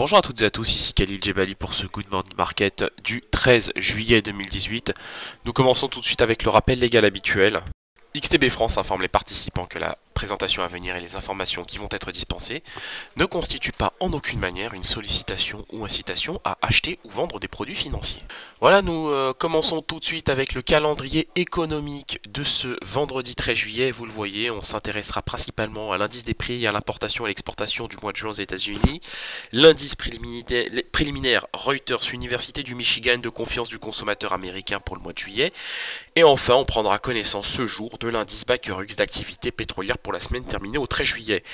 Bonjour à toutes et à tous, ici Khalil Djebali pour ce Good Morning Market du 13 juillet 2018. Nous commençons tout de suite avec le rappel légal habituel. XTB France informe les participants que la présentation à venir et les informations qui vont être dispensées ne constituent pas en aucune manière une sollicitation ou incitation à acheter ou vendre des produits financiers. Voilà, nous commençons tout de suite avec le calendrier économique de ce vendredi 13 juillet. Vous le voyez, on s'intéressera principalement à l'indice des prix à l'importation et l'exportation du mois de juin aux États-Unis, l'indice préliminaire Reuters, Université du Michigan de confiance du consommateur américain pour le mois de juillet, et enfin on prendra connaissance ce jour de l'indice Bakerux d'activité pétrolière pour la semaine terminée au 13 juillet.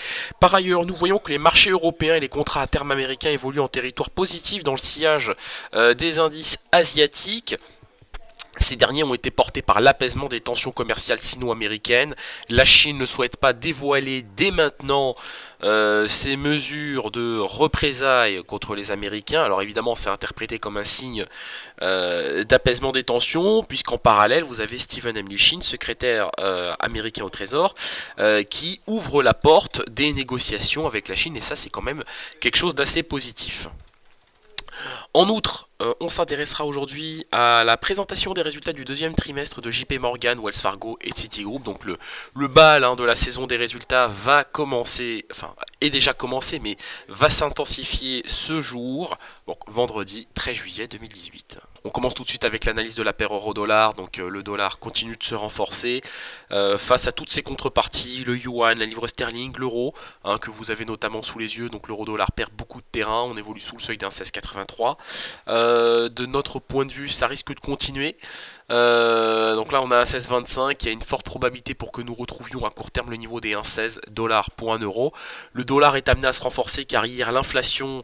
Par ailleurs, nous voyons que les marchés européens et les contrats à terme américains évoluent en territoire positif dans le sillage des indices asiatiques. Ces derniers ont été portés par l'apaisement des tensions commerciales sino-américaines. La Chine ne souhaite pas dévoiler dès maintenant ces mesures de représailles contre les Américains. Alors évidemment, c'est interprété comme un signe d'apaisement des tensions, puisqu'en parallèle, vous avez Steven Mnuchin, secrétaire américain au Trésor, qui ouvre la porte des négociations avec la Chine, et ça, c'est quand même quelque chose d'assez positif. En outre, on s'intéressera aujourd'hui à la présentation des résultats du deuxième trimestre de JP Morgan, Wells Fargo et Citigroup. Donc le bal de la saison des résultats va commencer, enfin est déjà commencé, mais va s'intensifier ce jour, donc vendredi 13 juillet 2018. On commence tout de suite avec l'analyse de la paire euro-dollar. Donc le dollar continue de se renforcer face à toutes ses contreparties, le yuan, la livre sterling, l'euro, que vous avez notamment sous les yeux. Donc l'euro-dollar perd beaucoup de terrain, on évolue sous le seuil d'un 16,83. De notre point de vue, ça risque de continuer. Donc là, on a un 16,25. Il y a une forte probabilité pour que nous retrouvions à court terme le niveau des 1,16 $ pour 1 euro. Le dollar est amené à se renforcer car hier, l'inflation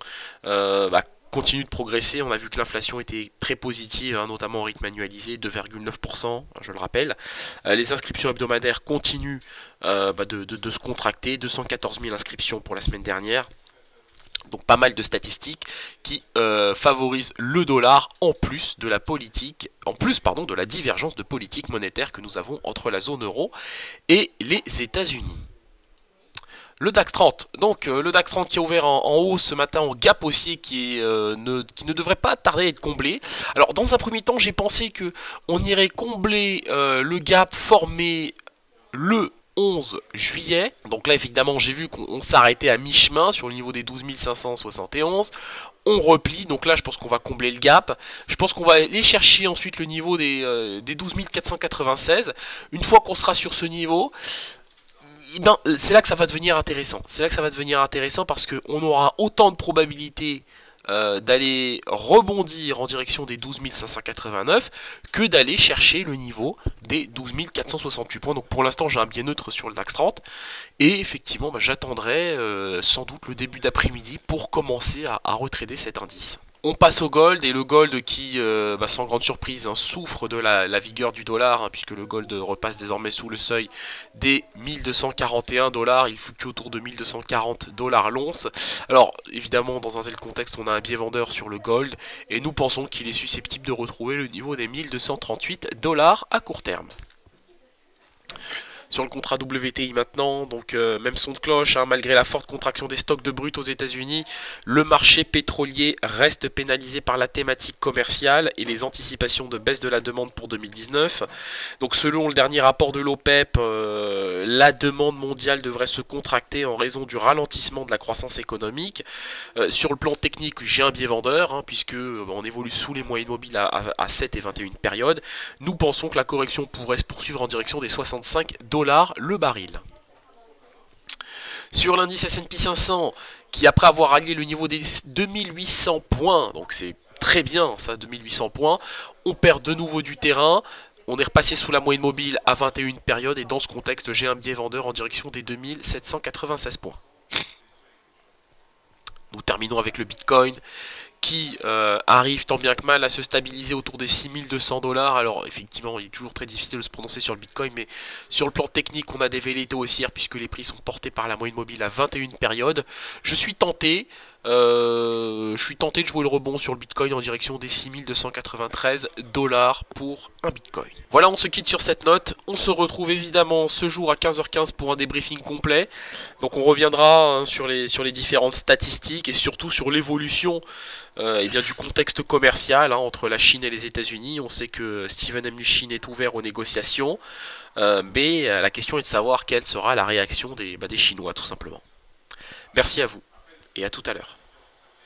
continue de progresser. On a vu que l'inflation était très positive, notamment au rythme annualisé, 2,9%, je le rappelle. Les inscriptions hebdomadaires continuent de se contracter, 214 000 inscriptions pour la semaine dernière. Donc pas mal de statistiques qui favorisent le dollar en plus de la politique, de la divergence de politique monétaire que nous avons entre la zone euro et les États-Unis. Le DAX 30, donc le DAX 30 qui est ouvert en hausse ce matin en gap haussier qui ne devrait pas tarder à être comblé. Alors dans un premier temps, j'ai pensé que on irait combler le gap formé le 11 juillet. Donc là évidemment j'ai vu qu'on s'arrêtait à mi-chemin sur le niveau des 12 571. On replie, donc là je pense qu'on va combler le gap. Je pense qu'on va aller chercher ensuite le niveau des 12 496. Une fois qu'on sera sur ce niveau, c'est là que ça va devenir intéressant. C'est là que ça va devenir intéressant parce qu'on aura autant de probabilités d'aller rebondir en direction des 12 589 que d'aller chercher le niveau des 12 468 points. Donc pour l'instant j'ai un biais neutre sur le DAX 30 et effectivement j'attendrai sans doute le début d'après-midi pour commencer à retrader cet indice. On passe au gold, et le gold qui, sans grande surprise, souffre de la vigueur du dollar, puisque le gold repasse désormais sous le seuil des 1241 $, il fluctue autour de 1240 $ l'once. Alors, évidemment, dans un tel contexte, on a un biais vendeur sur le gold, et nous pensons qu'il est susceptible de retrouver le niveau des 1238 $ à court terme. Sur le contrat WTI maintenant, donc même son de cloche, malgré la forte contraction des stocks de brut aux États-Unis, le marché pétrolier reste pénalisé par la thématique commerciale et les anticipations de baisse de la demande pour 2019. Donc selon le dernier rapport de l'OPEP, la demande mondiale devrait se contracter en raison du ralentissement de la croissance économique. Sur le plan technique, j'ai un biais vendeur, puisque on évolue sous les moyennes mobiles à 7 et 21 périodes. Nous pensons que la correction pourrait se poursuivre en direction des 65 $ le baril. Sur l'indice S&P 500, qui après avoir allié le niveau des 2800 points, donc c'est très bien ça, 2800 points, on perd de nouveau du terrain. On est repassé sous la moyenne mobile à 21 périodes, et dans ce contexte, j'ai un biais vendeur en direction des 2796 points. Nous terminons avec le Bitcoin, qui arrive tant bien que mal à se stabiliser autour des 6200 $. Alors effectivement, il est toujours très difficile de se prononcer sur le Bitcoin, mais sur le plan technique, on a des velléités haussières puisque les prix sont portés par la moyenne mobile à 21 périodes. Je suis tenté Je suis tenté de jouer le rebond sur le Bitcoin en direction des 6293 dollars pour un Bitcoin. Voilà, on se quitte sur cette note. On se retrouve évidemment ce jour à 15h15 pour un débriefing complet. Donc on reviendra sur les différentes statistiques et surtout sur l'évolution du contexte commercial entre la Chine et les États-Unis. On sait que Steven Mnuchin est ouvert aux négociations, mais la question est de savoir quelle sera la réaction des Chinois tout simplement. Merci à vous et à tout à l'heure.